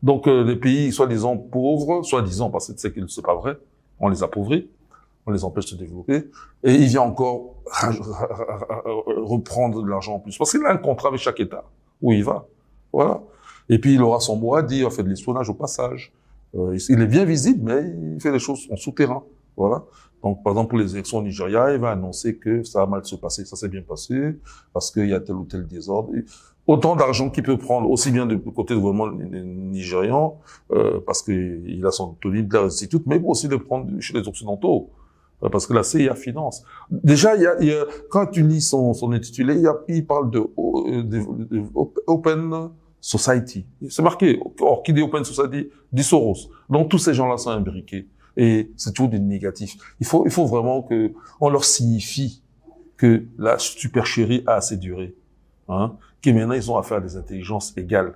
Donc, les pays soi-disant pauvres, soi-disant, parce que c'est pas vrai, on les appauvrit, on les empêche de se développer, et il vient encore reprendre de l'argent en plus. Parce qu'il a un contrat avec chaque État, où il va. Voilà. Et puis, il aura son mot à dire, fait de l'espionnage au passage. Il est bien visible, mais il fait des choses en souterrain. Voilà. Donc, par exemple, pour les élections au Nigeria, il va annoncer que ça va mal se passer. Ça s'est bien passé, parce qu'il y a tel ou tel désordre. Autant d'argent qu'il peut prendre, aussi bien du côté du gouvernement nigérian, parce qu'il a son Tony Blair Institute, mais aussi de prendre chez les Occidentaux. Parce que la CIA finance. Déjà, quand tu lis son intitulé, il parle de Open Society. C'est marqué. Or, qui dit Open Society dit Soros. Donc, tous ces gens-là sont imbriqués. Et c'est toujours du négatif. Il faut vraiment que on leur signifie que la supercherie a assez duré. Hein, que maintenant, ils ont affaire à des intelligences égales.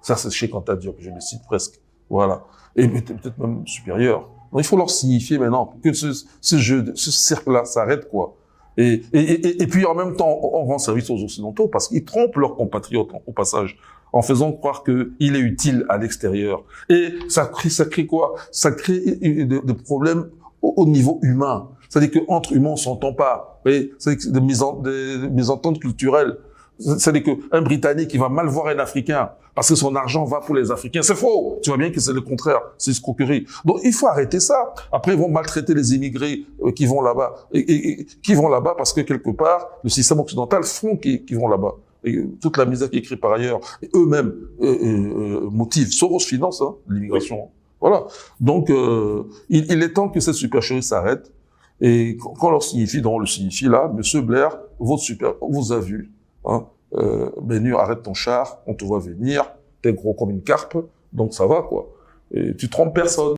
Ça, c'est chez Quantadiop, je le cite presque. Voilà. Et peut-être même supérieur. Donc, il faut leur signifier maintenant que ce jeu, ce cercle-là s'arrête, quoi. Et puis, en même temps, on rend service aux Occidentaux parce qu'ils trompent leurs compatriotes au passage, en faisant croire qu'il est utile à l'extérieur. Et ça crée quoi? Ça crée des problèmes au niveau humain. C'est-à-dire qu'entre humains, on s'entend pas. Vous c'est des mésententes culturelles. C'est-à-dire qu'un Britannique, il va mal voir un Africain parce que son argent va pour les Africains. C'est faux. Tu vois bien que c'est le contraire. C'est escroquerie. Donc, il faut arrêter ça. Après, ils vont maltraiter les immigrés qui vont là-bas. Et qui vont là-bas parce que quelque part, le système occidental font qu'ils vont là-bas. Et toute la misère qui est créée par ailleurs, eux-mêmes motivent. Soros finance l'immigration. Oui. Voilà. Donc, il est temps que cette supercherie s'arrête. Et quand on leur signifie, donc on le signifie là, Monsieur Blair, vous a vu. Hein, Bénur, arrête ton char, on te voit venir, t'es gros comme une carpe, donc ça va, quoi. Et tu trompes personne.